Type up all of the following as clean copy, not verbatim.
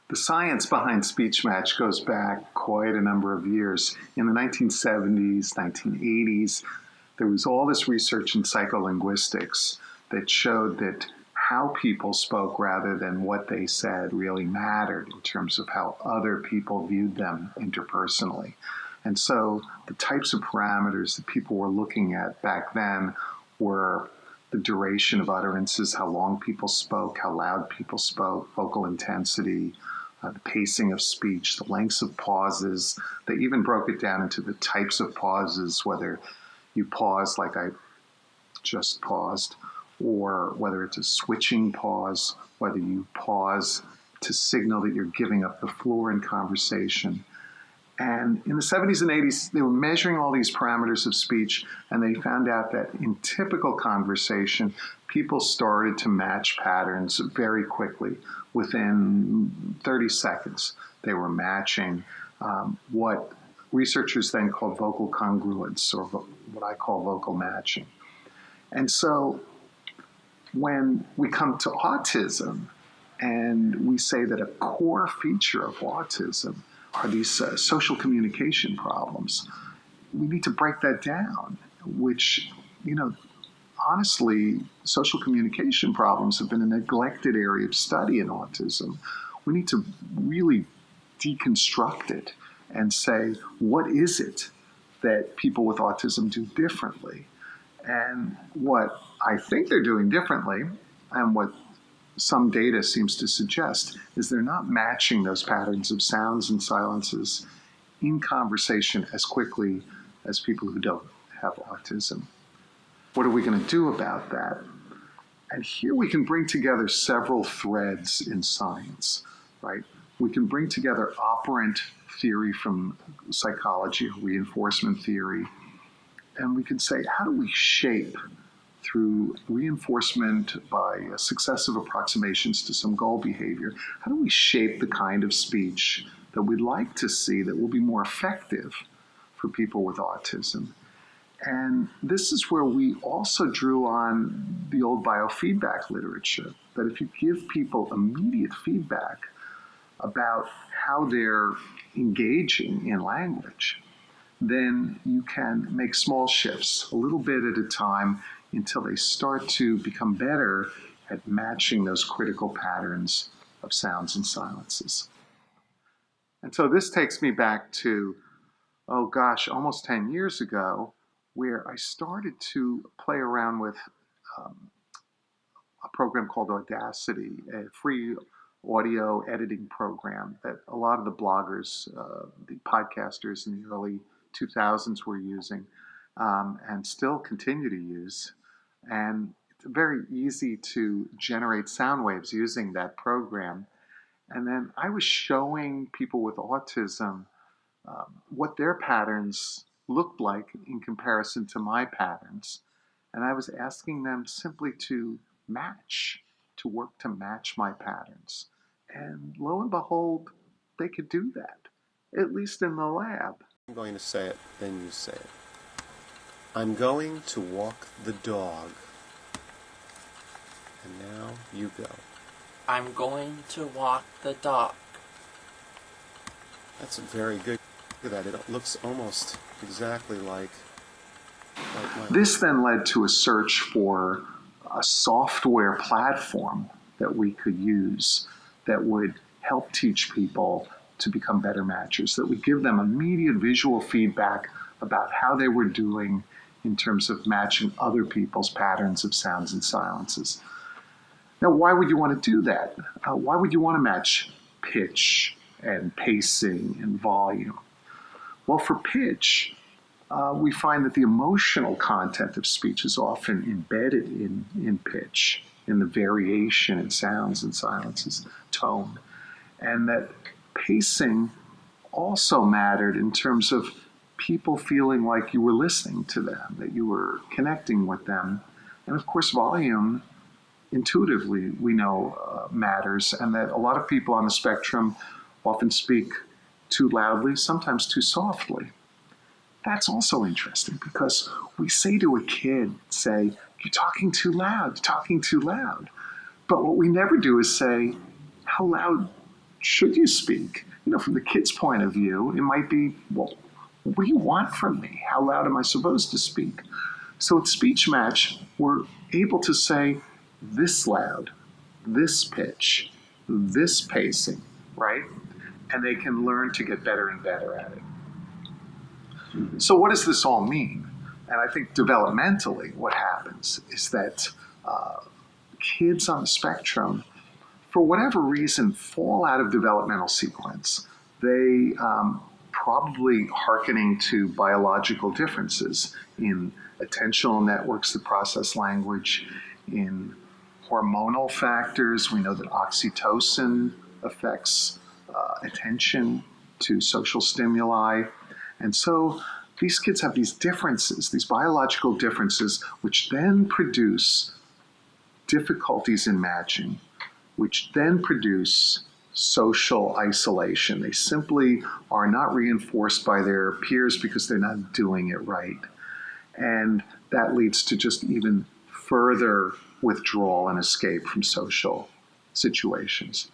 The science behind SpeechMatch goes back quite a number of years. In the 1970s, 1980s, there was all this research in psycholinguistics that showed that how people spoke rather than what they said really mattered in terms of how other people viewed them interpersonally. And so the types of parameters that people were looking at back then were the duration of utterances, how long people spoke, how loud people spoke, vocal intensity, the pacing of speech, the lengths of pauses. They even broke it down into the types of pauses, whether you pause like I just paused, or whether it's a switching pause, whether you pause to signal that you're giving up the floor in conversation. And in the 70s and 80s, they were measuring all these parameters of speech, and they found out that in typical conversation, people started to match patterns very quickly. Within 30 seconds, they were matching what researchers then called vocal congruence, or what I call vocal matching. And so when we come to autism, and we say that a core feature of autism are these social communication problems, we need to break that down, which, honestly, social communication problems have been a neglected area of study in autism. We need to really deconstruct it and say, what is it that people with autism do differently? And what I think they're doing differently, and what some data seems to suggest, is they're not matching those patterns of sounds and silences in conversation as quickly as people who don't have autism. What are we going to do about that? And here we can bring together several threads in science, right? We can bring together operant theory from psychology, reinforcement theory, and we can say, how do we shape, through reinforcement by successive approximations to some goal behavior, how do we shape the kind of speech that we'd like to see that will be more effective for people with autism? And this is where we also drew on the old biofeedback literature, that if you give people immediate feedback about how they're engaging in language, then you can make small shifts, a little bit at a time, until they start to become better at matching those critical patterns of sounds and silences. And so this takes me back to, almost 10 years ago, where I started to play around with a program called Audacity, a free audio editing program that a lot of the bloggers, the podcasters in the early 2000s were using, and still continue to use. And it's very easy to generate sound waves using that program. And then I was showing people with autism what their patterns looked like in comparison to my patterns. And I was asking them simply to work to match my patterns. And lo and behold, they could do that, at least in the lab. I'm going to say it, then you say it. I'm going to walk the dog. And now you go. I'm going to walk the dog. That's very good. Look at that. It looks almost exactly like my... This then led to a search for a software platform that we could use that would help teach people to become better matchers, that would give them immediate visual feedback about how they were doing in terms of matching other people's patterns of sounds and silences. Now, why would you want to do that? Why would you want to match pitch and pacing and volume? Well, for pitch, we find that the emotional content of speech is often embedded in pitch, in the variation in sounds and silences, tone, and that pacing also mattered in terms of people feeling like you were listening to them, that you were connecting with them. And of course, volume, intuitively, we know matters, and that a lot of people on the spectrum often speak too loudly, sometimes too softly. That's also interesting, because we say to a kid, you're talking too loud, you're talking too loud. But what we never do is say, how loud should you speak? From the kid's point of view, it might be, well, what do you want from me? How loud am I supposed to speak? So with SpeechMatch, we're able to say this loud, this pitch, this pacing, right? And they can learn to get better and better at it. So what does this all mean? And I think developmentally what happens is that kids on the spectrum, for whatever reason, fall out of developmental sequence. They probably hearkening to biological differences in attentional networks that process language, in hormonal factors. We know that oxytocin affects attention to social stimuli. And so these kids have these differences, these biological differences, which then produce difficulties in matching, which then produce social isolation. They simply are not reinforced by their peers because they're not doing it right. And that leads to just even further withdrawal and escape from social situations.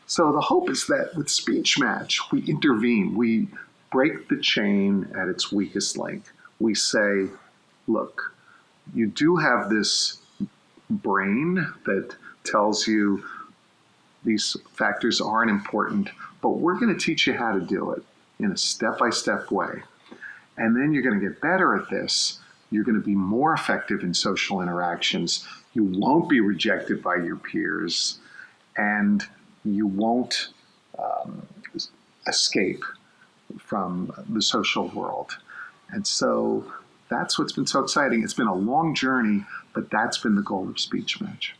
So the hope is that with SpeechMatch, we intervene. We break the chain at its weakest link. We say, look, you do have this brain that tells you these factors aren't important, but we're going to teach you how to do it in a step-by-step way. And then you're going to get better at this. You're going to be more effective in social interactions. You won't be rejected by your peers, and you won't escape from the social world. And so that's what's been so exciting. It's been a long journey, but that's been the goal of SpeechMatch.